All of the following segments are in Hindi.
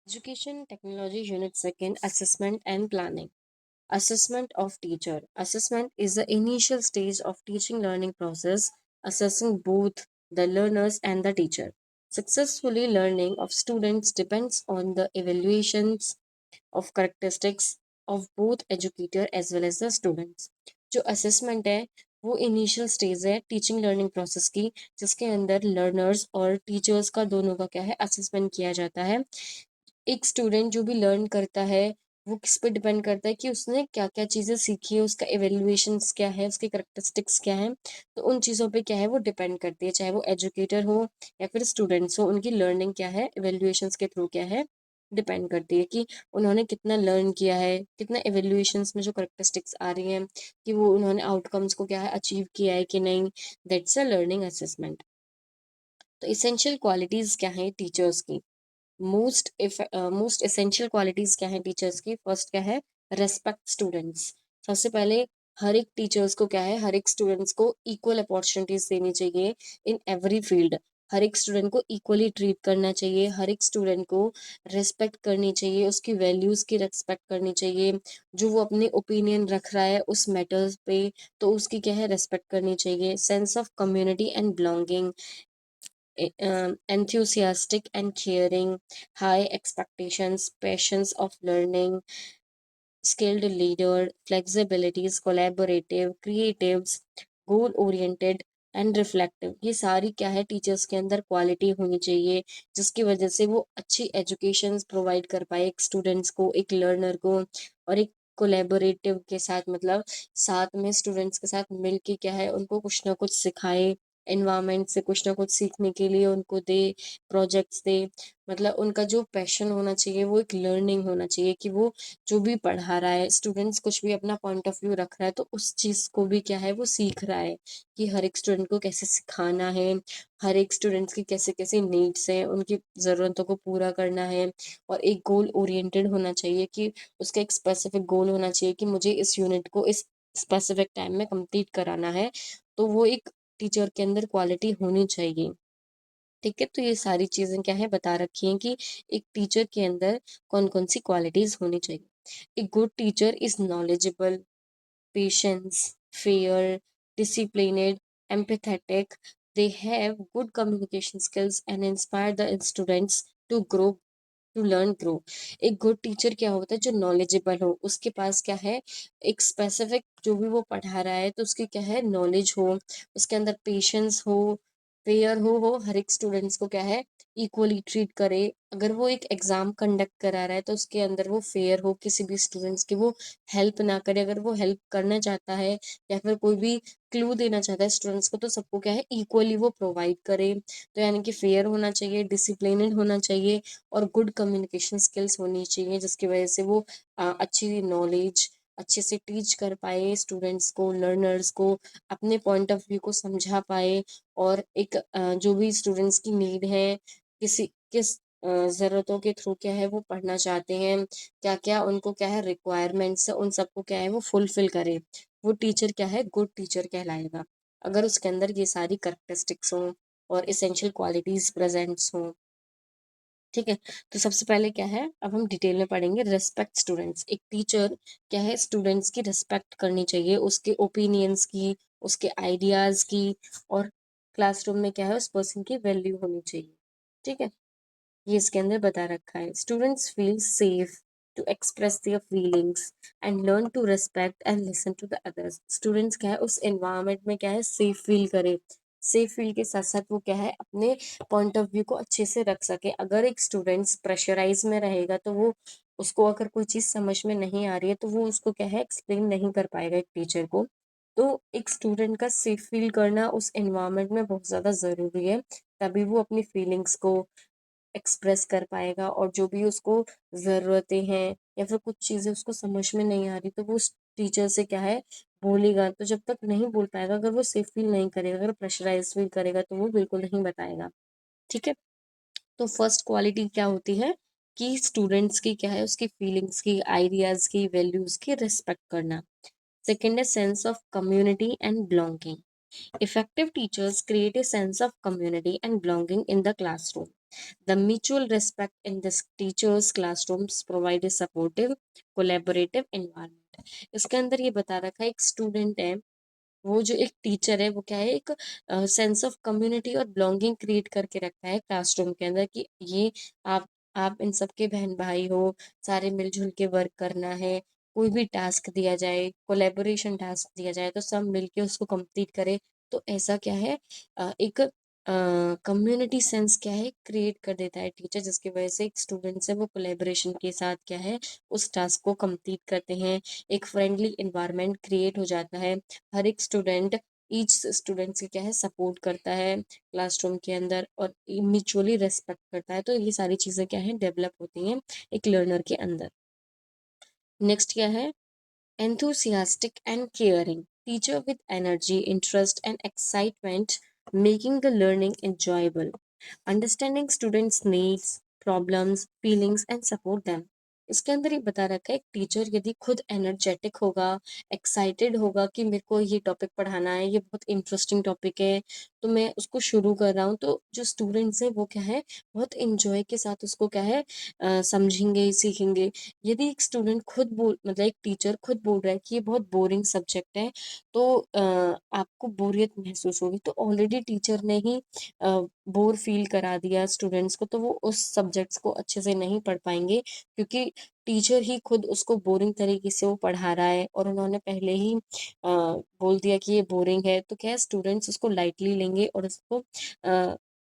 Education Technology Unit 2nd Assessment and Planning. Assessment of teacher. Assessment is the initial stage of teaching learning process, assessing both the learners and the teacher. Successfully learning of students depends on the evaluations of characteristics of both educator as well as the students. जो assessment है वो इनिशियल स्टेज है टीचिंग लर्निंग प्रोसेस की, जिसके अंदर लर्नर्स और टीचर्स का दोनों का क्या है असेसमेंट किया जाता है। एक स्टूडेंट जो भी लर्न करता है वो किस पे डिपेंड करता है कि उसने क्या क्या चीज़ें सीखी है, उसका एवेल्युएशंस क्या है, उसके करेक्टरिस्टिक्स क्या है। तो उन चीज़ों पे क्या है वो डिपेंड करती है, चाहे वो एजुकेटर हो या फिर स्टूडेंट्स हो, उनकी लर्निंग क्या है एवेल्युएशंस के थ्रू क्या है डिपेंड करती है कि उन्होंने कितना लर्न किया है, कितना एवेल्युएशंस में जो करेक्टरिस्टिक्स आ रही हैं कि वो उन्होंने आउटकम्स को क्या है अचीव किया है कि नहीं। That's a learning assessment. तो इसेंशियल क्वालिटीज़ क्या हैं टीचर्स की। मोस्ट एसेंशियल क्वालिटीज क्या है टीचर्स की। फर्स्ट क्या है, रेस्पेक्ट स्टूडेंट्स। सबसे पहले हर एक टीचर्स को क्या है, हर एक स्टूडेंट्स को इक्वल अपॉर्चुनिटीज देनी चाहिए इन एवरी फील्ड। हर एक स्टूडेंट को इक्वली ट्रीट करना चाहिए, हर एक स्टूडेंट को रेस्पेक्ट करनी चाहिए, उसकी वैल्यूज की रेस्पेक्ट करनी चाहिए। जो वो अपनी ओपिनियन रख रहा है उस मैटर्स पे, तो उसकी क्या है रेस्पेक्ट करनी चाहिए। Sense of community and belonging, enthusiastic and caring, high expectations, passions of learning, skilled leader, flexibilities, collaborative, creatives, goal oriented and reflective. ये सारी क्या है टीचर्स के अंदर क्वालिटी होनी चाहिए, जिसकी वजह से वो अच्छी एजुकेशन प्रोवाइड कर पाए एक स्टूडेंट्स को, एक लर्नर को। और एक कोलेबोरेटिव के साथ मतलब साथ में स्टूडेंट्स के साथ मिलके क्या है उनको कुछ ना कुछ सिखाए, एनवायरनमेंट से कुछ ना कुछ सीखने के लिए उनको दे, प्रोजेक्ट्स दे। मतलब उनका जो पैशन होना चाहिए वो एक लर्निंग होना चाहिए कि वो जो भी पढ़ा रहा है, स्टूडेंट्स कुछ भी अपना पॉइंट ऑफ व्यू रख रहा है तो उस चीज़ को भी क्या है वो सीख रहा है कि हर एक स्टूडेंट को कैसे सिखाना है, हर एक स्टूडेंट्स की कैसे-कैसे नीड्स हैं, उनकी ज़रूरतों को पूरा करना है। और एक गोल ओरिएंटेड होना चाहिए कि उसका एक स्पेसिफिक गोल होना चाहिए कि मुझे इस यूनिट को इस स्पेसिफिक टाइम में कंप्लीट कराना है। तो वो एक टीचर के अंदर क्वालिटी होनी चाहिए। ठीक है, तो ये सारी चीज़ें क्या है बता रखी हैं कि एक टीचर के अंदर कौन-कौन सी क्वालिटीज़ होनी चाहिए। A good teacher is knowledgeable, patient, fair, disciplined, empathetic. They have good communication skills and inspire the students to grow, to learn, grow. एक गुड टीचर क्या होता है, जो नॉलेजेबल हो, उसके पास क्या है एक स्पेसिफिक जो भी वो पढ़ा रहा है तो उसकी क्या है नॉलेज हो, उसके अंदर पेशेंस हो, फेयर हो हर एक स्टूडेंट्स को क्या है इक्वली ट्रीट करे। अगर वो एक एग्जाम कंडक्ट करा रहा है तो उसके अंदर वो फेयर हो, किसी भी स्टूडेंट्स की वो हेल्प ना करे। अगर वो हेल्प करना चाहता है या फिर कोई भी क्लू देना चाहता है स्टूडेंट्स को तो सबको क्या है इक्वली वो प्रोवाइड करे। तो यानी कि फेयर होना चाहिए, डिसिप्लिनड होना चाहिए और गुड कम्युनिकेशन स्किल्स होनी चाहिए, जिसकी वजह से वो अच्छी नॉलेज अच्छे से टीच कर पाए स्टूडेंट्स को, लर्नर्स को, अपने पॉइंट ऑफ व्यू को समझा पाए। और एक जो भी स्टूडेंट्स की नीड है, किसी किस ज़रूरतों के थ्रू क्या है वो पढ़ना चाहते हैं, क्या-क्या उनको क्या है रिक्वायरमेंट्स है, उन सबको क्या है वो फुलफ़िल करे। वो टीचर क्या है गुड टीचर कहलाएगा। अगर उसके अंदर ये सारी कैरेक्टरिस्टिक्स हों और एसेंशियल क्वालिटीज़ प्रेज़ेंट्स हों। ठीक है? तो सबसे पहले क्या है, अब हम डिटेल में पढ़ेंगे रिस्पेक्ट स्टूडेंट्स। एक टीचर क्या है स्टूडेंट्स की रिस्पेक्ट करनी चाहिए, उसके ओपिनियंस की, उसके आइडियाज़ की। और क्लासरूम में क्या है उस पर्सन की वैल्यू होनी चाहिए। ठीक है? ये इसके अंदर बता रखा है। Students feel safe to express their feelings and learn to respect and listen to the others. Students क्या है उस एनवायरनमेंट में क्या है सेफ फील करे। सेफ फील के साथ-साथ वो क्या है अपने पॉइंट ऑफ व्यू को अच्छे से रख सके। अगर एक स्टूडेंट्स प्रेशराइज़ में रहेगा तो वो उसको अगर कोई चीज़ समझ में नहीं आ रही है तो वो उसको क्या है एक्सप्लेन नहीं कर पाएगा एक टीचर को। तो एक स्टूडेंट का सेफ फील करना उस एनवायरनमेंट में बहुत ज़्यादा ज़रूरी है। तभी वो अपनी फीलिंग्स को एक्सप्रेस कर पाएगा और जो भी उसको ज़रूरतें हैं या फिर कुछ चीज़ें उसको समझ में नहीं आ रही तो वो उस टीचर से क्या है बोलेगा। तो जब तक नहीं बोल पाएगा, अगर वो सेफ फील नहीं करेगा, अगर प्रेशराइज़ फील करेगा तो वो बिल्कुल नहीं बताएगा। ठीक है? तो फर्स्ट क्वालिटी क्या होती है कि स्टूडेंट्स की क्या है उसकी फीलिंग्स की, आइडियाज़ की, वैल्यूज़ की रिस्पेक्ट करना। सेकंड है sense of community and belonging. Effective teachers create a sense of community and belonging in the classroom. The mutual respect in this teachers classrooms provide a supportive collaborative environment. इसके अंदर ये बता रखा है, एक स्टूडेंट है, वो जो एक टीचर है वो क्या है, एक सेंस ऑफ कम्युनिटी और बिलोंगिंग क्रिएट करके रखता है क्लासरूम के अंदर, कि ये आप आप इन सबके बहन भाई हो, सारे मिलजुल के वर्क करना है। कोई भी टास्क दिया जाए, कोलेबोरेशन टास्क दिया जाए तो सब मिलके उसको कंप्लीट करे। तो ऐसा क्या है, एक कम्युनिटी सेंस क्या है क्रिएट कर देता है टीचर, जिसकी वजह से एक स्टूडेंट्स है वो कोलेबोरेशन के साथ क्या है उस टास्क को कंप्लीट करते हैं। एक फ्रेंडली इन्वायरमेंट क्रिएट हो जाता है। हर एक स्टूडेंट ईच स्टूडेंट से क्या है सपोर्ट करता है क्लासरूम के अंदर, और म्यूचुअली रेस्पेक्ट करता है। तो ये सारी चीज़ें क्या है डेवलप होती हैं एक लर्नर के अंदर। नेक्स्ट क्या है, enthusiastic and caring teacher with energy, interest and excitement, making the learning enjoyable, understanding students needs, problems, feelings and support them। इसके अंदर ये बता रखा है, एक टीचर यदि खुद एनर्जेटिक होगा, एक्साइटेड होगा कि मेरे को ये टॉपिक पढ़ाना है, ये बहुत इंटरेस्टिंग टॉपिक है, तो मैं उसको शुरू कर रहा हूँ, तो जो स्टूडेंट्स हैं वो क्या है बहुत इंजॉय के साथ उसको क्या है समझेंगे, सीखेंगे। यदि एक स्टूडेंट खुद बोल मतलब एक टीचर खुद बोल रहा है कि ये बहुत बोरिंग सब्जेक्ट है, तो आपको बोरियत महसूस होगी, तो ऑलरेडी टीचर ने ही बोर फील करा दिया स्टूडेंट्स को, तो वो उस सब्जेक्ट्स को अच्छे से नहीं पढ़ पाएंगे, क्योंकि टीचर ही खुद उसको बोरिंग तरीके से वो पढ़ा रहा है और उन्होंने पहले ही बोल दिया कि ये बोरिंग है, तो क्या है स्टूडेंट्स उसको लाइटली लेंगे और उसको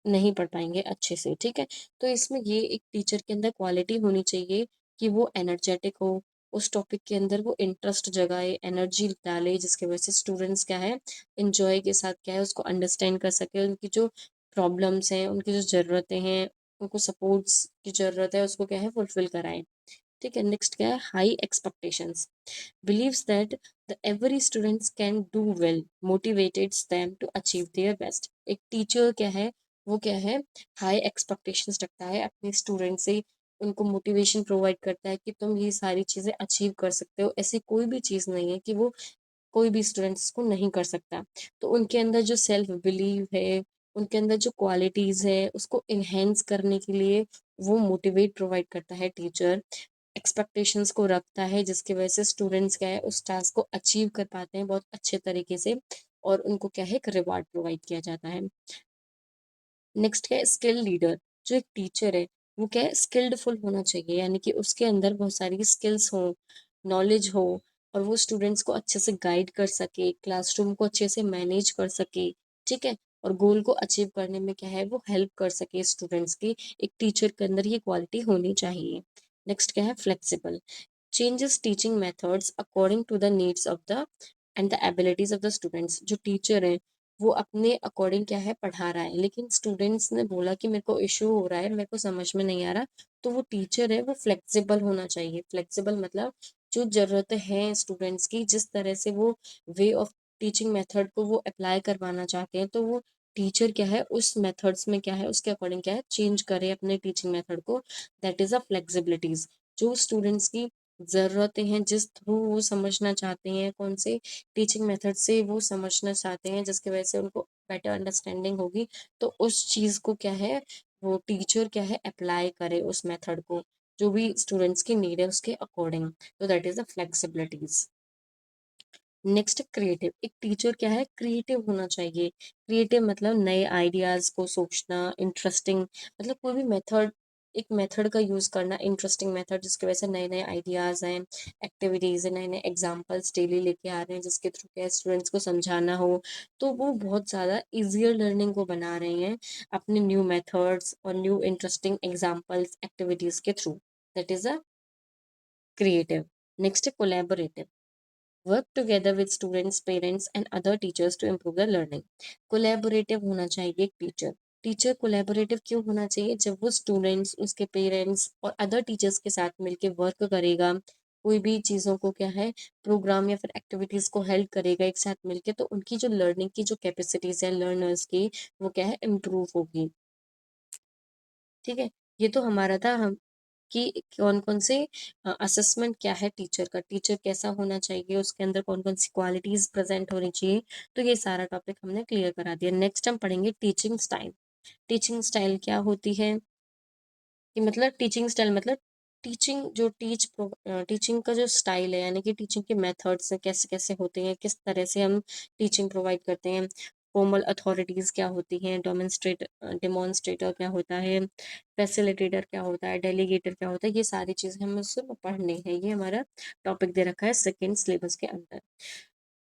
नहीं पढ़ पाएंगे अच्छे से। ठीक है, तो इसमें ये एक टीचर के अंदर क्वालिटी होनी चाहिए कि वो एनर्जेटिक हो, उस टॉपिक के अंदर वो इंटरेस्ट जगाए, एनर्जी डाले, जिसकी वजह से स्टूडेंट्स क्या है इंजॉय के साथ क्या है उसको अंडरस्टैंड कर सके, उनकी जो प्रॉब्लम्स हैं, उनकी जो ज़रूरतें हैं, उनको सपोर्ट्स की ज़रूरत है, उसको क्या है फुलफिल कराएं। ठीक है, नेक्स्ट क्या है, high expectations believes that the every students can do well, motivates them to achieve their best। एक टीचर क्या है वो क्या है हाई एक्सपेक्टेशंस रखता है अपने स्टूडेंट से, उनको मोटिवेशन प्रोवाइड करता है कि तुम ये सारी चीज़ें अचीव कर सकते हो। ऐसी कोई भी चीज़ नहीं है कि वो कोई भी स्टूडेंट्स को नहीं कर सकता। तो उनके अंदर जो सेल्फ बिलीव है, उनके अंदर जो क्वालिटीज़ है, उसको इन्हेंस करने के लिए वो मोटिवेट प्रोवाइड करता है टीचर, एक्सपेक्टेशंस को रखता है, जिसकी वजह से स्टूडेंट्स क्या है उस टास्क को अचीव कर पाते हैं बहुत अच्छे तरीके से, और उनको क्या है एक रिवार्ड प्रोवाइड किया जाता है। नेक्स्ट क्या है, स्किल लीडर। जो एक टीचर है वो क्या है स्किल्डफुल होना चाहिए, यानी कि उसके अंदर बहुत सारी स्किल्स हो, नॉलेज हो, और वो स्टूडेंट्स को अच्छे से गाइड कर सके, क्लासरूम को अच्छे से मैनेज कर सके। ठीक है, और गोल को अचीव करने में क्या है वो हेल्प कर सके स्टूडेंट्स की। एक टीचर के अंदर ये क्वालिटी होनी चाहिए। नेक्स्ट क्या है, flexible, changes teaching methods according to the needs of the and the abilities of the students। जो टीचर है वो अपने अकॉर्डिंग क्या है पढ़ा रहा है, लेकिन स्टूडेंट्स ने बोला कि मेरे को इशू हो रहा है, मेरे को समझ में नहीं आ रहा, तो वो टीचर है वो फ्लेक्सिबल होना चाहिए। फ्लेक्सिबल मतलब जो ज़रूरतें हैं स्टूडेंट्स की, जिस तरह से वो वे ऑफ टीचिंग मेथड को वो अप्लाई करवाना चाहते हैं, तो वो टीचर क्या है उस मेथड्स में क्या है उसके अकॉर्डिंग क्या है चेंज करे अपने टीचिंग मेथड को। That is a flexibilities. जो स्टूडेंट्स की ज़रूरतें हैं, जिस थ्रू वो समझना चाहते हैं, कौन से टीचिंग मेथड से वो समझना चाहते हैं, जिसकी वजह से उनको बेटर अंडरस्टैंडिंग होगी, तो उस चीज़ को क्या है वो टीचर क्या है अप्लाई करे उस मेथड को, जो भी स्टूडेंट्स की नीड है उसके अकॉर्डिंग। तो that is the flexibilities. Next creative. एक टीचर क्या है क्रिएटिव होना चाहिए। क्रिएटिव मतलब नए आइडियाज़ को सोचना, इंटरेस्टिंग मतलब कोई भी मेथड, एक मेथड का यूज़ करना, इंटरेस्टिंग मेथड जिसकी वजह से नए नए आइडियाज़ हैं, एक्टिविटीज़ हैं, नए नए एग्जांपल्स डेली लेके आ रहे हैं, जिसके थ्रू क्या स्टूडेंट्स को समझाना हो, तो वो बहुत ज़्यादा ईजियर लर्निंग को बना रहे हैं अपने न्यू मेथड्स और न्यू इंटरेस्टिंग एग्जाम्पल्स एक्टिविटीज़ के through. That is a creative. Next है collaborative, work together with students, parents and other teachers to improve the learning. Collaborative होना चाहिए एक टीचर। टीचर कोलैबोरेटिव क्यों होना चाहिए, जब वो स्टूडेंट्स, उसके पेरेंट्स और अदर टीचर्स के साथ मिलके वर्क करेगा, कोई भी चीज़ों को क्या है प्रोग्राम या फिर एक्टिविटीज़ को हेल्प करेगा एक साथ मिलके, तो उनकी जो लर्निंग की जो कैपेसिटीज़ है लर्नर्स की, वो क्या है इम्प्रूव होगी। ठीक है, ये तो हमारा था हम कि कौन-कौन से असेसमेंट क्या है टीचर का, टीचर कैसा होना चाहिए, उसके अंदर कौन-कौन सी क्वालिटीज़ प्रेज़ेंट होनी चाहिए, तो ये सारा टॉपिक हमने क्लियर करा दिया। नेक्स्ट हम पढ़ेंगे टीचिंग स्टाइल। टीचिंग स्टाइल क्या होती है? कि मतलब टीचिंग स्टाइल मतलब टीचिंग जो टीचिंग का जो स्टाइल है, यानी कि टीचिंग के मेथड्स कैसे कैसे होते हैं, किस तरह से हम टीचिंग प्रोवाइड करते हैं, फॉर्मल अथॉरिटीज़ क्या होती हैं, डेमोन्स्ट्रेटर क्या होता है, फैसिलिटेटर क्या होता है, डेलीगेटर क्या होता है, ये सारी चीज़ें हमें उससे पढ़नी है। ये हमारा टॉपिक दे रखा है सेकेंड सिलेबस के अंदर।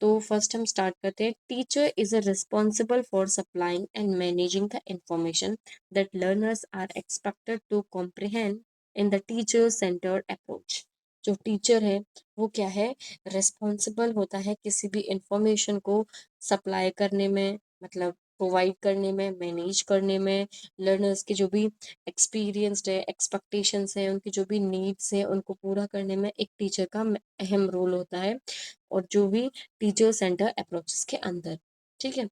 तो फर्स्ट हम स्टार्ट करते हैं। Teacher is a responsible for supplying and managing the information that learners are expected to comprehend in the teacher centred approach. जो टीचर है वो क्या है, रिस्पॉन्सिबल होता है किसी भी इंफॉर्मेशन को सप्लाई करने में, मतलब प्रोवाइड करने में, मैनेज करने में, लर्नर्स की जो भी एक्सपीरियंस्ड है, एक्सपेक्टेशंस है, उनकी जो भी नीड्स है, उनको पूरा करने में एक टीचर का अहम रोल होता है। और जो भी टीचर सेंटर अप्रोचेस के अंदर, ठीक है।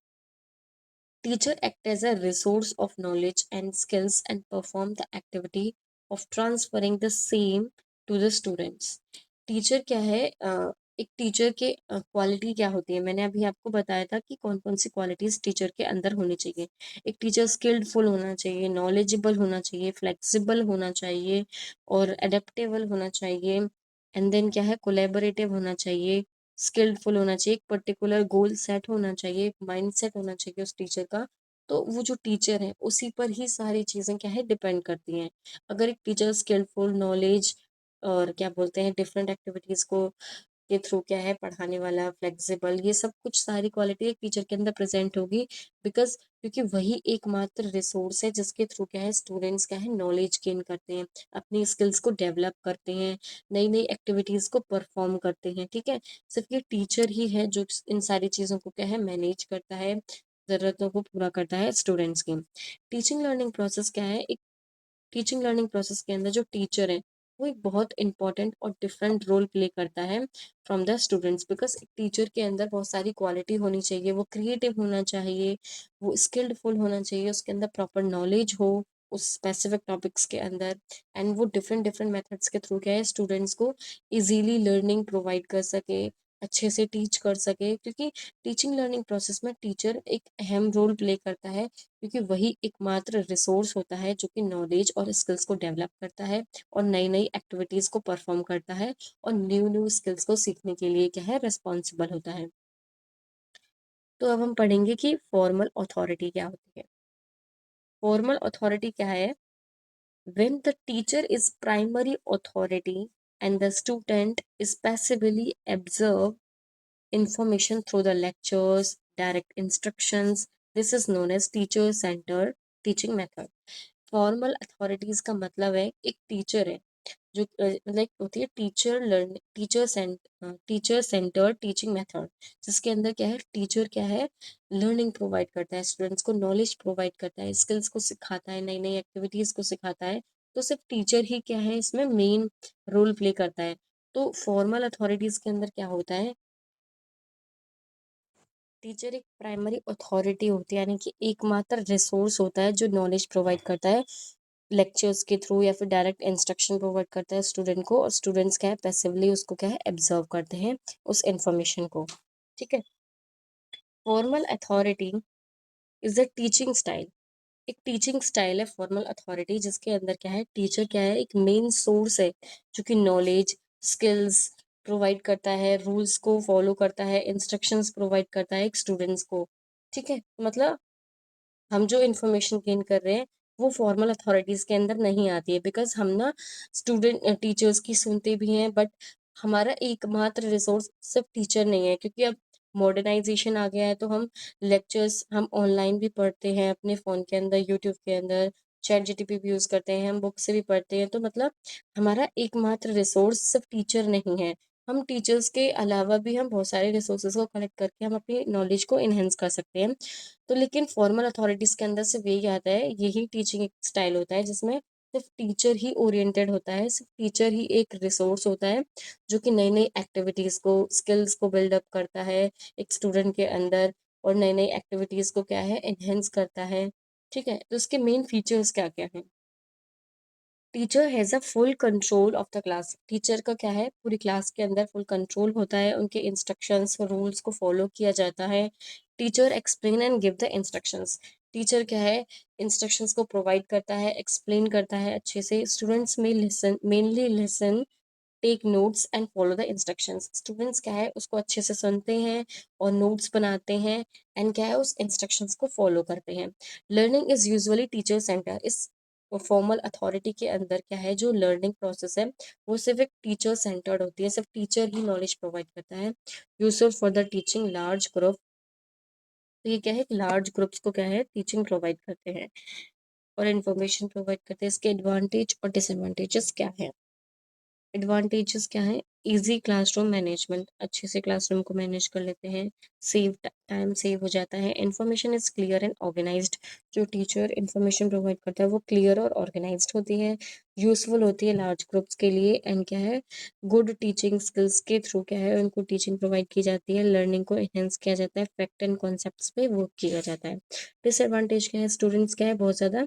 Teacher act as a resource of knowledge and skills and perform the activity of transferring the same to the students. Teacher क्या है, एक टीचर के क्वालिटी क्या होती है, मैंने अभी आपको बताया था कि कौन कौन सी क्वालिटीज टीचर के अंदर होनी चाहिए। एक टीचर स्किल्डफुल होना चाहिए, नॉलेजेबल होना चाहिए, फ्लेक्सिबल होना चाहिए और एडेप्टेबल होना चाहिए। एंड देन क्या है, कोलेबोरेटिव होना चाहिए, स्किल्डफुल होना चाहिए, एक पर्टिकुलर गोल सेट होना चाहिए, एक माइंड सेट होना चाहिए उस टीचर का। तो वो जो टीचर है उसी पर ही सारी चीज़ें क्या है, डिपेंड करती हैं। अगर एक टीचर स्किल्डफुल, नॉलेज और क्या बोलते हैं, डिफरेंट एक्टिविटीज़ को के थ्रू क्या है पढ़ाने वाला, फ्लेक्सिबल, ये सब कुछ सारी क्वालिटी एक टीचर के अंदर प्रेजेंट होगी। बिकॉज क्योंकि वही एकमात्र रिसोर्स है जिसके थ्रू क्या है स्टूडेंट्स क्या है नॉलेज गेन करते हैं, अपनी स्किल्स को डेवलप करते हैं, नई नई एक्टिविटीज़ को परफॉर्म करते हैं, ठीक है। सिर्फ ये टीचर ही है जो इन सारी चीज़ों को क्या है मैनेज करता है, ज़रूरतों को पूरा करता है स्टूडेंट्स की। टीचिंग लर्निंग प्रोसेस क्या है, एक टीचिंग लर्निंग प्रोसेस के अंदर जो टीचर है वो एक बहुत इंपॉर्टेंट और डिफरेंट रोल प्ले करता है फ्रॉम द स्टूडेंट्स। बिकॉज एक टीचर के अंदर बहुत सारी क्वालिटी होनी चाहिए, वो क्रिएटिव होना चाहिए, वो स्किल्डफुल होना चाहिए, उसके अंदर प्रॉपर नॉलेज हो उस स्पेसिफिक टॉपिक्स के अंदर। एंड वो डिफरेंट डिफरेंट मेथड्स के थ्रू क्या है स्टूडेंट्स को इजीली लर्निंग प्रोवाइड कर सके, अच्छे से टीच कर सके। क्योंकि टीचिंग लर्निंग प्रोसेस में टीचर एक अहम रोल प्ले करता है, क्योंकि वही एकमात्र रिसोर्स होता है जो कि नॉलेज और स्किल्स को डेवलप करता है और नई नई एक्टिविटीज़ को परफॉर्म करता है और न्यू न्यू स्किल्स को सीखने के लिए क्या है रिस्पॉन्सिबल होता है। तो अब हम पढ़ेंगे कि फॉर्मल अथॉरिटी क्या होती है। फॉर्मल अथॉरिटी क्या है, when the teacher is primary authority and the student is passively observe information through the lectures, direct instructions, this is known as teacher centered teaching method। Formal authorities का मतलब है एक टीचर है जो लाइक होती है टीचर सेंटर्ड टीचिंग मेथड, जिसके अंदर क्या है टीचर क्या है लर्निंग प्रोवाइड करता है, स्टूडेंट्स को नॉलेज प्रोवाइड करता है, स्किल्स को सिखाता है, नई नई एक्टिविटीज को सिखाता है। तो सिर्फ टीचर ही क्या है इसमें मेन रोल प्ले करता है। तो फॉर्मल अथॉरिटीज के अंदर क्या होता है, टीचर एक प्राइमरी अथॉरिटी होती है, यानी कि एकमात्र रिसोर्स होता है जो नॉलेज प्रोवाइड करता है लेक्चर्स के थ्रू या फिर डायरेक्ट इंस्ट्रक्शन प्रोवाइड करता है स्टूडेंट को, और स्टूडेंट्स क्या है पैसिवली उसको क्या है एब्जर्व करते हैं उस इंफॉर्मेशन को, ठीक है। Formal authority is a teaching style, एक टीचिंग स्टाइल है फॉर्मल अथॉरिटी, जिसके अंदर क्या है टीचर क्या है एक मेन सोर्स है जो कि नॉलेज, स्किल्स प्रोवाइड करता है, रूल्स को फॉलो करता है, इंस्ट्रक्शंस प्रोवाइड करता है एक स्टूडेंट्स को, ठीक है। मतलब हम जो इन्फॉर्मेशन गेन कर रहे हैं वो फॉर्मल अथॉरिटीज़ के अंदर नहीं आती है। बिकॉज हम ना स्टूडेंट टीचर्स की सुनते भी हैं, बट हमारा एकमात्र रिसोर्स सिर्फ टीचर नहीं है, क्योंकि अब मॉडर्नाइजेशन आ गया है। तो हम लेक्चर्स हम ऑनलाइन भी पढ़ते हैं अपने फ़ोन के अंदर, यूट्यूब के अंदर, चैट जीटीपी भी यूज़ करते हैं, हम बुक से भी पढ़ते हैं। तो मतलब हमारा एकमात्र रिसोर्स सिर्फ टीचर नहीं है, हम टीचर्स के अलावा भी हम बहुत सारे रिसोर्सेज को कलेक्ट करके हम अपनी नॉलेज को इन्हेंस कर सकते हैं। तो लेकिन फॉर्मल अथॉरिटीज़ के अंदर सिर्फ यही आता है, यही टीचिंग एक स्टाइल होता है जिसमें सिर्फ टीचर ही ओरिएंटेड होता है, सिर्फ टीचर ही एक रिसोर्स होता है जो कि नई नई एक्टिविटीज़ को, स्किल्स को बिल्डअप करता है एक स्टूडेंट के अंदर, और नई नई एक्टिविटीज़ को क्या है एनहेंस करता है, ठीक है। तो इसके मेन फीचर्स क्या क्या हैं। Teacher has a full control of the class, teacher का क्या है पूरी क्लास के अंदर फुल कंट्रोल होता है, उनके इंस्ट्रक्शंस रूल्स को फॉलो किया जाता है। Teacher explain and give the instructions, teacher क्या है, इंस्ट्रक्शंस को प्रोवाइड करता है, एक्सप्लेन करता है अच्छे से। स्टूडेंट्स में listen, mainly listen, take notes and follow the instructions. Students क्या है, उसको अच्छे से सुनते हैं और नोट्स बनाते हैं, एंड क्या है, उस इंस्ट्रक्शंस को फॉलो करते हैं। Learning is usually teacher centre. इस फॉर्मल अथॉरिटी के अंदर क्या है, जो लर्निंग प्रोसेस है वो सिर्फ एक टीचर सेंटर्ड होती है, सिर्फ टीचर ही नॉलेज प्रोवाइड करता है। Useful for the teaching large group. तो ये क्या है, लार्ज ग्रुप्स को क्या है, टीचिंग प्रोवाइड करते हैं और इन्फॉर्मेशन प्रोवाइड करते हैं। इसके एडवांटेज और डिसएडवांटेजेस क्या है? एडवांटेजेस क्या है? इजी क्लासरूम मैनेजमेंट, अच्छे से क्लासरूम को मैनेज कर लेते हैं। सेव टाइम, सेव हो जाता है। Information is clear and organised. जो टीचर इन्फॉर्मेशन प्रोवाइड करता है वो क्लियर और ऑर्गेनाइज्ड होती है, यूजफुल होती है लार्ज ग्रुप्स के लिए। एंड क्या है, गुड टीचिंग स्किल्स के थ्रू क्या है, उनको टीचिंग प्रोवाइड की जाती है, लर्निंग को एनहेंस किया जाता है, फैक्ट एंड कॉन्सेप्ट्स पे वर्क किया जाता है। डिसएडवांटेज क्या है, स्टूडेंट्स क्या है, बहुत ज़्यादा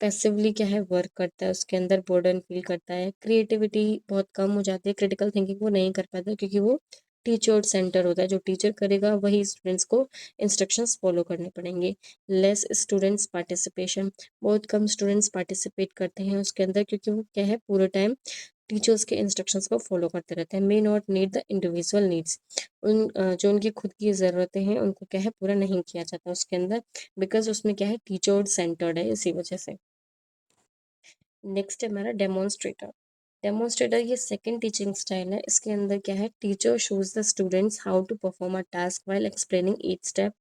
पैसिवली क्या है, वर्क करता है, उसके अंदर बर्डन फील करता है, क्रिएटिविटी बहुत कम हो जाती है, क्रिटिकल थिंकिंग वो नहीं कर पाता क्योंकि वो टीचर सेंटर होता है। जो टीचर करेगा वही स्टूडेंट्स को इंस्ट्रक्शंस फॉलो करने पड़ेंगे। लेस स्टूडेंट्स पार्टिसिपेशन, बहुत कम स्टूडेंट्स पार्टिसिपेट करते हैं उसके अंदर, क्योंकि वो क्या है, पूरे टाइम टीचर्स के इंस्ट्रक्शंस को फॉलो करते रहते हैं। May not need the individual needs, जो उनकी खुद की ज़रूरतें हैं उनको क्या है, पूरा नहीं किया जाता उसके अंदर, बिकॉज उसमें क्या है, टीचर सेंटर्ड है, इसी वजह से। नेक्स्ट है हमारा डेमोन्स्ट्रेटर। डेमोन्स्ट्रेटर ये सेकंड टीचिंग स्टाइल है। इसके अंदर क्या है, teacher shows the students how to perform a task while explaining each step.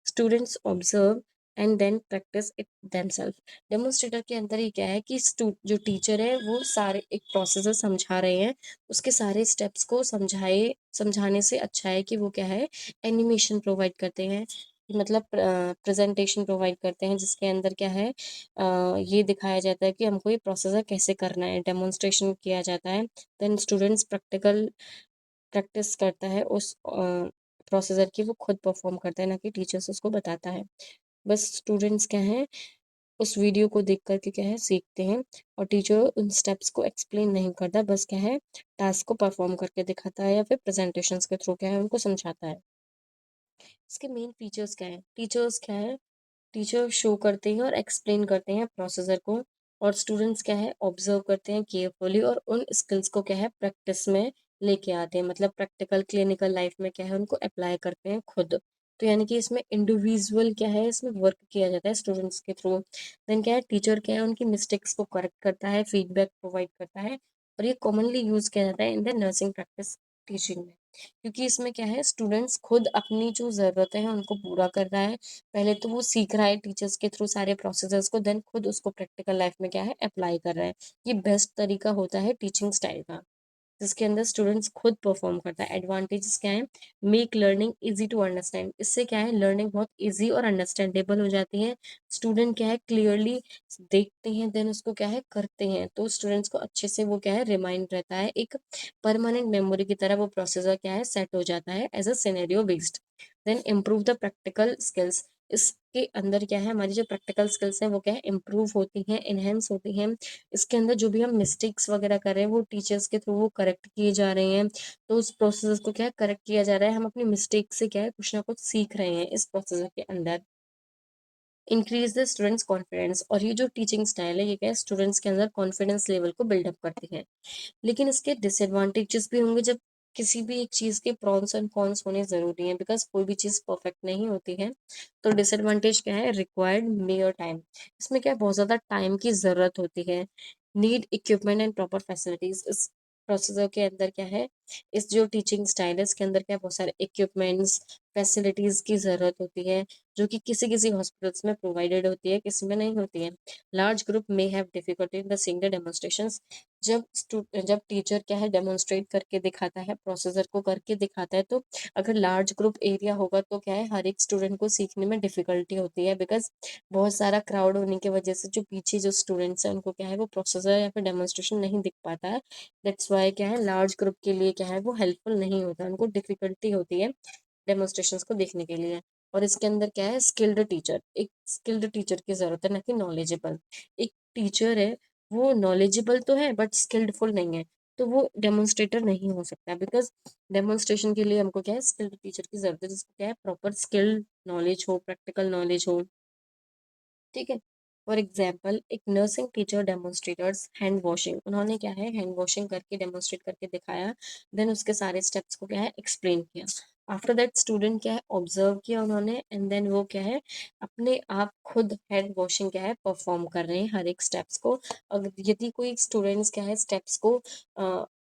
Students observe and then practise it themselves. Demonstrator के अंदर ये क्या है कि जो टीचर है वो सारे एक प्रोसेसर समझा रहे हैं, उसके सारे स्टेप्स को समझाने से अच्छा है कि वो क्या है, एनिमेशन प्रोवाइड करते हैं, मतलब प्रेजेंटेशन प्रोवाइड करते हैं, जिसके अंदर क्या है, ये दिखाया जाता है कि हमको ये प्रोसेसर कैसे करना है, डेमोन्स्ट्रेशन किया जाता है। देन स्टूडेंट्स प्रैक्टिस करता है उस प्रोसेसर की, वो खुद परफॉर्म करता है, ना कि टीचर्स उसको बताता है। बस स्टूडेंट्स क्या है, उस वीडियो को देख कर के क्या है, सीखते हैं, और टीचर उन स्टेप्स को एक्सप्लेन नहीं करता, बस क्या है, टास्क को परफॉर्म करके दिखाता है या फिर प्रेजेंटेशंस के थ्रू क्या है, उनको समझाता है। इसके मेन फीचर्स क्या है, टीचर्स क्या है, टीचर शो करते हैं और एक्सप्लेन करते हैं प्रोसेसर को, और स्टूडेंट्स क्या है, ऑब्जर्व करते हैं केयरफुली और उन स्किल्स को क्या है, प्रैक्टिस में लेके आते हैं, मतलब प्रैक्टिकल क्लिनिकल लाइफ में क्या है, उनको अप्लाई करते हैं खुद। तो यानी कि इसमें इंडिविजुअल क्या है, इसमें वर्क किया जाता है स्टूडेंट्स के थ्रू। देन क्या है, टीचर क्या है, उनकी मिस्टेक्स को करेक्ट करता है, फीडबैक प्रोवाइड करता है, और ये कॉमनली यूज किया जाता है in the nursing practice teaching में, क्योंकि इसमें क्या है, स्टूडेंट्स खुद अपनी जो ज़रूरतें हैं उनको पूरा कर रहा है। पहले तो वो सीख रहा है टीचर्स के थ्रू सारे प्रोसेसर्स को, देन खुद उसको प्रैक्टिकल लाइफ में क्या है, अप्लाई कर रहा है। ये बेस्ट तरीका होता है टीचिंग स्टाइल का, जिसके अंदर स्टूडेंट्स खुद परफॉर्म करता है। एडवांटेजेस क्या है, make learning easy to understand, इससे क्या है, लर्निंग बहुत इजी और अंडरस्टैंडेबल हो जाती है। स्टूडेंट क्या है, क्लियरली देखते हैं, देन उसको क्या है, करते हैं, तो स्टूडेंट्स को अच्छे से वो क्या है, रिमाइंड रहता है, एक परमानेंट मेमोरी की तरह वो प्रोसेसर क्या है, सेट हो जाता है as a scenario based. Then improve the practical skills, इसके अंदर क्या है, हमारी जो प्रैक्टिकल स्किल्स हैं वो क्या है, इम्प्रूव होती हैं, इनहेंस होती हैं। इसके अंदर जो भी हम मिस्टेक्स वगैरह कर रहे हैं वो टीचर्स के थ्रू वो करेक्ट किए जा रहे हैं, तो उस प्रोसेस को क्या है, करेक्ट किया जा रहा है, हम अपनी मिस्टेक से क्या है, कुछ ना कुछ सीख रहे हैं इस प्रोसेस के अंदर। इंक्रीज द स्टूडेंट्स कॉन्फिडेंस, और ये जो टीचिंग स्टाइल है ये क्या है, स्टूडेंट्स के अंदर कॉन्फिडेंस लेवल को बिल्डअप करती है। लेकिन इसके डिसएडवांटेजेस भी होंगे, जब किसी भी एक चीज़ के प्रॉन्स एंड कॉन्स होने ज़रूरी हैं, बिकॉज कोई भी चीज़ परफेक्ट नहीं होती है। तो डिसएडवांटेज क्या है, रिक्वायर्ड मेयर टाइम, इसमें क्या है, बहुत ज़्यादा टाइम की ज़रूरत होती है। Need equipment and proper facilities, इस प्रोसेसर के अंदर क्या है, इस जो टीचिंग स्टाइल है इसके अंदर क्या है, बहुत सारे इक्विपमेंट्स फैसिलिटीज़ की ज़रूरत होती है, जो कि किसी किसी हॉस्पिटल्स में प्रोवाइडेड होती है, किसी में नहीं होती है। Large group may have difficulty in the seeing the demonstrations, जब टीचर क्या है, डेमोन्स्ट्रेट करके दिखाता है, प्रोसेसर को करके दिखाता है, तो अगर लार्ज ग्रुप एरिया होगा तो क्या है, हर एक स्टूडेंट को सीखने में डिफिकल्टी होती है, बिकॉज बहुत सारा क्राउड होने की वजह से जो पीछे जो स्टूडेंट्स हैं उनको क्या है, वो प्रोसेसर या फिर डेमोन्स्ट्रेशन नहीं दिख पाता है। दैट्स वाई क्या है, लार्ज ग्रुप के लिए क्या है, वो हेल्पफुल नहीं होता, उनको डिफिकल्टी होती है डेमोन्स्ट्रेशंस को देखने के लिए। और इसके अंदर क्या है, स्किल्ड टीचर, एक स्किल्ड टीचर की ज़रूरत है, ना कि नॉलेजेबल। एक टीचर है, वो नॉलेजेबल तो है बट स्किल्डफुल नहीं है, तो वो डेमोन्स्ट्रेटर नहीं हो सकता, बिकॉज डेमोन्स्ट्रेशन के लिए हमको क्या है, स्किल्ड टीचर की ज़रूरत है, जिसको क्या है, प्रॉपर स्किल्ड नॉलेज हो, प्रैक्टिकल नॉलेज हो, ठीक है। फॉर एग्जाम्पल एक nursing teacher demonstrators hand washing, उन्होंने क्या है हैंड वॉशिंग करके डेमोन्स्ट्रेट करके दिखाया, देन उसके सारे स्टेप्स को क्या है एक्सप्लेन किया। आफ्टर दैट स्टूडेंट क्या है ऑब्जर्व किया उन्होंने, एंड देन वो क्या है अपने आप खुद हैंड वॉशिंग क्या है परफॉर्म कर रहे हैं हर एक स्टेप्स को। अगर यदि कोई स्टूडेंट्स क्या है स्टेप्स को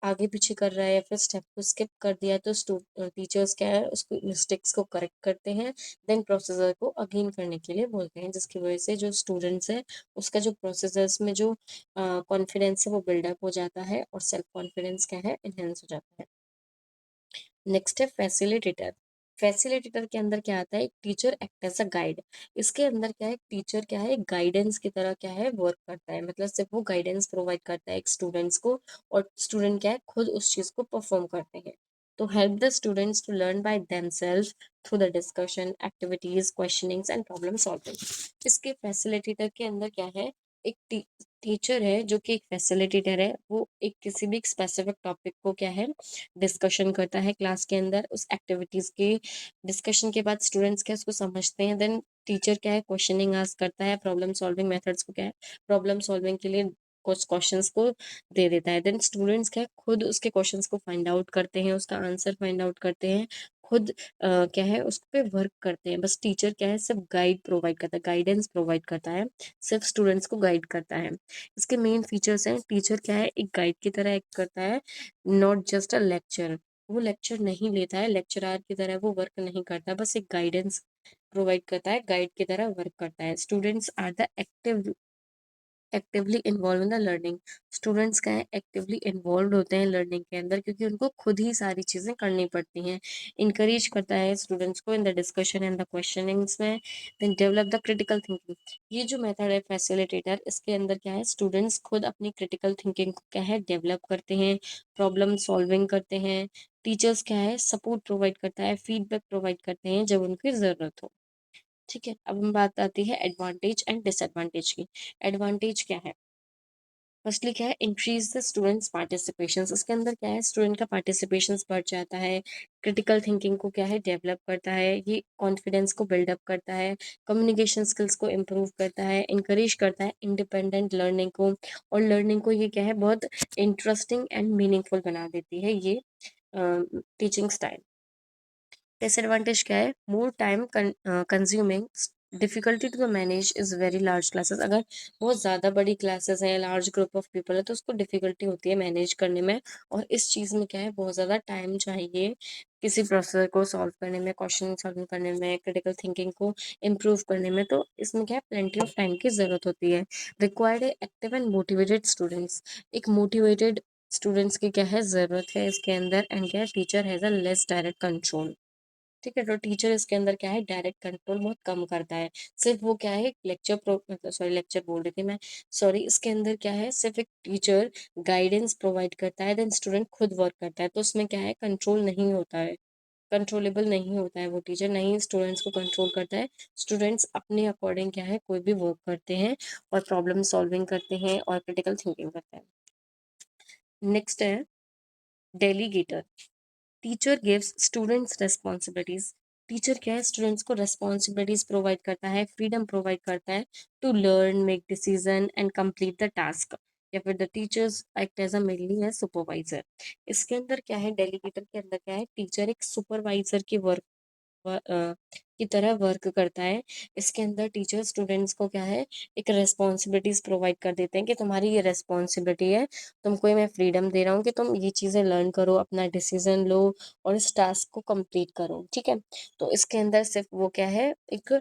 आगे पीछे कर रहा है या फिर स्टेप को स्किप कर दिया, तो टीचर्स क्या है उसको मिस्टेक्स को करेक्ट करते हैं, देन प्रोसीजर को अगेन करने के लिए बोलते हैं, जिसकी वजह से जो स्टूडेंट्स है उसका जो प्रोसीजर्स में जो कॉन्फिडेंस है वो बिल्डअप हो जाता है और सेल्फ कॉन्फिडेंस क्या है इनहेंस हो जाता है। नेक्स्ट है फैसिलिटेटर। फैसिलिटेटर के अंदर क्या आता है, एक teacher act as a guide. इसके अंदर क्या है टीचर क्या है गाइडेंस की तरह क्या है वर्क करता है, मतलब सिर्फ वो गाइडेंस प्रोवाइड करता है एक स्टूडेंट्स को, और स्टूडेंट क्या है खुद उस चीज को परफॉर्म करते हैं। तो help the students to learn by themselves through the discussion activities questionings and problem solving. इसके फैसिलिटेटर के अंदर क्या है, एक टीचर है जो कि एक फैसिलिटेटर है, वो एक किसी भी स्पेसिफिक टॉपिक को क्या है डिस्कशन करता है क्लास के अंदर, उस एक्टिविटीज के डिस्कशन के बाद स्टूडेंट्स क्या है उसको समझते हैं, देन टीचर क्या है क्वेश्चनिंग आस्क करता है, प्रॉब्लम सॉल्विंग मेथड्स को क्या है प्रॉब्लम सॉल्विंग के लिए कुछ क्वेश्चंस को दे देता है, देन स्टूडेंट्स क्या है खुद उसके क्वेश्चंस को फाइंड आउट करते हैं, उसका आंसर फाइंड आउट करते हैं, खुद क्या है उस पे वर्क करते हैं। बस टीचर क्या है सिर्फ गाइड प्रोवाइड करता है, गाइडेंस प्रोवाइड करता है, सिर्फ स्टूडेंट्स को गाइड करता है। इसके मेन फीचर्स हैं, टीचर क्या है एक गाइड की तरह एक्ट करता है, नॉट जस्ट अ लेक्चर। वो लेक्चर नहीं लेता है, लेक्चरार की तरह वो वर्क नहीं करता, बस एक गाइडेंस प्रोवाइड करता है, गाइड की तरह वर्क करता है। Students are the actively involve in the learning. Students क्या है एक्टिवली इन्वॉल्व होते हैं लर्निंग के अंदर, क्योंकि उनको खुद ही सारी चीज़ें करनी पड़ती हैं। इंकरेज करता है स्टूडेंट्स को in the discussion and the questionings में, then develop the critical thinking. ये जो मेथड है फैसिलिटेटर, इसके अंदर क्या है स्टूडेंट्स खुद अपनी क्रिटिकल थिंकिंग को क्या है डेवलप करते हैं, प्रॉब्लम सॉल्विंग करते हैं। टीचर्स क्या है सपोर्ट प्रोवाइड करता है, फीडबैक प्रोवाइड करते हैं जब उनकी ज़रूरत हो। ठीक है, अब हम बात आती है एडवांटेज एंड डिसएडवांटेज की। एडवांटेज क्या है, फर्स्टली क्या है इंक्रीज द स्टूडेंट्स पार्टिसिपेशन। इसके अंदर क्या है स्टूडेंट का पार्टिसिपेशन बढ़ जाता है, क्रिटिकल थिंकिंग को क्या है डेवलप करता है, ये कॉन्फिडेंस को बिल्डअप करता है, कम्युनिकेशन स्किल्स को इम्प्रूव करता है, इंकरेज करता है इंडिपेंडेंट लर्निंग को, और लर्निंग को ये क्या है बहुत इंटरेस्टिंग एंड मीनिंगफुल बना देती है ये टीचिंग स्टाइल। डिसएडवांटेज क्या है, more time consuming, difficulty to manage is very large classes. अगर बहुत ज़्यादा बड़ी क्लासेस हैं, लार्ज ग्रुप ऑफ पीपल है, तो उसको डिफिकल्टी होती है मैनेज करने में, और इस चीज़ में क्या है बहुत ज़्यादा टाइम चाहिए किसी प्रोसेसर को सॉल्व करने में, क्वेश्चन सॉल्व करने में, क्रिटिकल थिंकिंग को इम्प्रूव करने में, तो इसमें क्या है प्लेंटी ऑफ टाइम की ज़रूरत होती है। Required active and motivated students, एक मोटिवेटेड स्टूडेंट्स की क्या है ज़रूरत है इसके अंदर, एंड क्या है teacher has a less direct control. ठीक है, तो टीचर इसके अंदर क्या है डायरेक्ट कंट्रोल बहुत कम करता है, सिर्फ वो क्या है लेक्चर प्रो मतलब सॉरी लेक्चर बोल रही थी मैं, सॉरी इसके अंदर क्या है सिर्फ एक टीचर गाइडेंस प्रोवाइड करता है, देन स्टूडेंट खुद वर्क करता है, तो उसमें क्या है कंट्रोल नहीं होता है, कंट्रोलेबल नहीं होता है, वो टीचर नहीं स्टूडेंट्स को कंट्रोल करता है। स्टूडेंट्स अपने अकॉर्डिंग क्या है कोई भी वर्क करते हैं और प्रॉब्लम सॉल्विंग करते हैं और क्रिटिकल थिंकिंग करते हैं। नेक्स्ट है delegator. Teacher gives students responsibilities. Teacher क्या है स्टूडेंट्स को रिस्पॉन्सिबिलिटीज प्रोवाइड करता है, फ्रीडम प्रोवाइड करता है to learn make decision and complete the task, या फिर the teachers act as a mainly है सुपरवाइजर। इसके अंदर क्या है डेलीगेटर के अंदर क्या है टीचर एक सुपरवाइजर की की तरह वर्क करता है। इसके अंदर टीचर स्टूडेंट्स को क्या है एक रेस्पॉन्सिबिलिटीज प्रोवाइड कर देते हैं कि तुम्हारी ये रेस्पॉन्सिबिलिटी है, तुमको ये मैं फ्रीडम दे रहा हूँ कि तुम ये चीज़ें लर्न करो, अपना डिसीजन लो और इस टास्क को कंप्लीट करो। ठीक है, तो इसके अंदर सिर्फ वो क्या है एक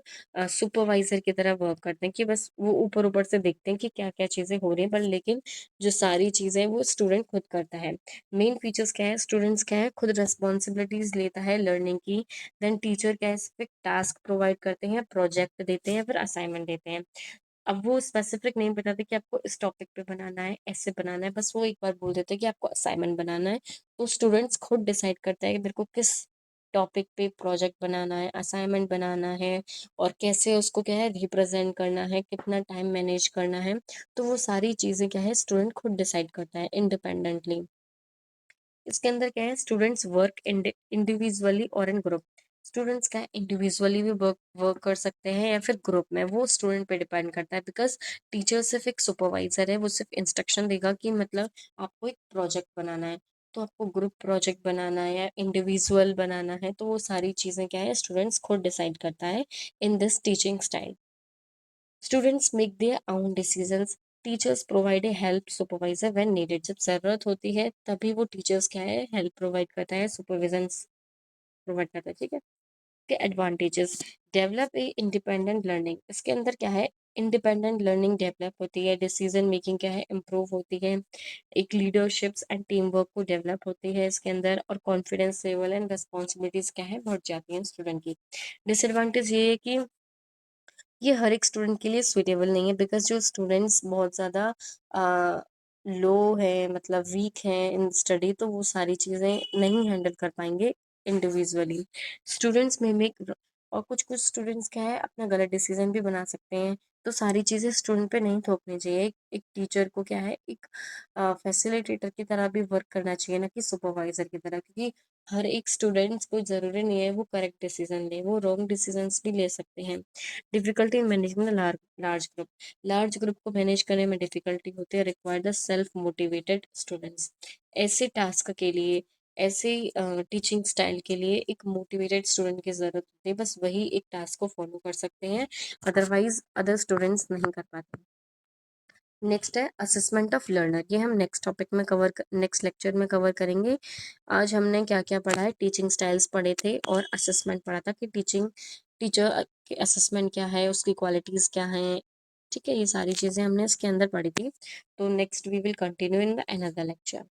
सुपरवाइजर की तरह वर्क करते हैं, कि बस वो ऊपर ऊपर से देखते हैं कि क्या क्या चीज़ें हो रही हैं, पर लेकिन जो सारी चीज़ें वो स्टूडेंट खुद करता है। मेन फीचर्स क्या है, स्टूडेंट्स क्या है खुद रेस्पॉन्सिबिलिटीज लेता है लर्निंग की, देन टीचर क्या है स्पेसिफिक टास्क प्रोवाइड करते हैं, प्रोजेक्ट देते हैं, फिर असाइनमेंट देते हैं। अब वो स्पेसिफिक नहीं बताते कि आपको इस टॉपिक पे बनाना है, ऐसे बनाना है, बस वो एक बार बोल देते हैं कि आपको असाइनमेंट बनाना है, तो स्टूडेंट्स खुद डिसाइड करता है कि मेरे को किस टॉपिक पे प्रोजेक्ट बनाना है, असाइनमेंट बनाना है, और कैसे उसको क्या है रिप्रेजेंट करना है, कितना टाइम मैनेज करना है, तो वो सारी चीज़ें क्या है स्टूडेंट खुद डिसाइड करता है इंडिपेंडेंटली। इसके अंदर क्या है स्टूडेंट्स वर्क इंडिविजुअली और इन ग्रुप। स्टूडेंट्स क्या है इंडिविजुअली भी वर्क वर्क कर सकते हैं या फिर ग्रुप में, वो स्टूडेंट पे डिपेंड करता है। बिकॉज टीचर सिर्फ एक सुपरवाइजर है, वो सिर्फ इंस्ट्रक्शन देगा कि मतलब आपको एक प्रोजेक्ट बनाना है, तो आपको ग्रुप प्रोजेक्ट बनाना है या इंडिविजुअल बनाना है, तो वो सारी चीज़ें क्या है स्टूडेंट्स खुद डिसाइड करता है in this teaching style. Students make their own decisions, teachers provide a help supervisor when needed, जब ज़रूरत होती है तभी वो टीचर्स क्या है हेल्प प्रोवाइड करता है, सुपरविजन प्रोवाइड करता है, ठीक है। के advantages, develop a independent learning, इसके अंदर क्या है इंडिपेंडेंट लर्निंग डेवलप होती है, डिसीजन मेकिंग क्या है इम्प्रूव होती है, एक लीडरशिप्स एंड टीम वर्क को डेवलप होती है इसके अंदर, और कॉन्फिडेंस लेवल एंड रिस्पॉन्सिबिलिटीज क्या है बढ़ जाती हैं स्टूडेंट की। डिसएडवांटेज ये है कि ये हर एक स्टूडेंट के लिए सुइटेबल नहीं है, बिकॉज जो स्टूडेंट्स बहुत ज़्यादा लो है मतलब वीक हैं इन स्टडी, तो वो सारी चीज़ें नहीं हैंडल कर पाएंगे इंडिविजुअली। स्टूडेंट्स में मेक, और कुछ कुछ स्टूडेंट्स क्या है अपना गलत डिसीजन भी बना सकते हैं, तो सारी चीज़ें स्टूडेंट पे नहीं थोपनी चाहिए। एक टीचर को क्या है एक फैसिलिटेटर की तरह भी वर्क करना चाहिए, ना कि सुपरवाइजर की तरह, क्योंकि हर एक स्टूडेंट्स को ज़रूरी नहीं है वो करेक्ट डिसीजन ले, वो रॉन्ग डिसीजंस भी ले सकते हैं। Difficulty in managing large group, large group को मैनेज करने में डिफिकल्टी होती है, require the self motivated students. ऐसे टास्क के लिए, ऐसे टीचिंग स्टाइल के लिए एक मोटिवेटेड स्टूडेंट की ज़रूरत होती है, बस वही एक टास्क को फॉलो कर सकते हैं, अदरवाइज अदर स्टूडेंट्स नहीं कर पाते। नेक्स्ट है असेसमेंट ऑफ लर्नर, ये हम नेक्स्ट टॉपिक में नेक्स्ट लेक्चर में कवर करेंगे। आज हमने क्या क्या पढ़ा है, टीचिंग स्टाइल्स पढ़े थे और असेसमेंट पढ़ा था कि टीचर की असेसमेंट क्या है, उसकी क्वालिटीज़ क्या हैं, ठीक है। ये सारी चीज़ें हमने इसके अंदर पढ़ी थी। तो next we will continue in the another lecture.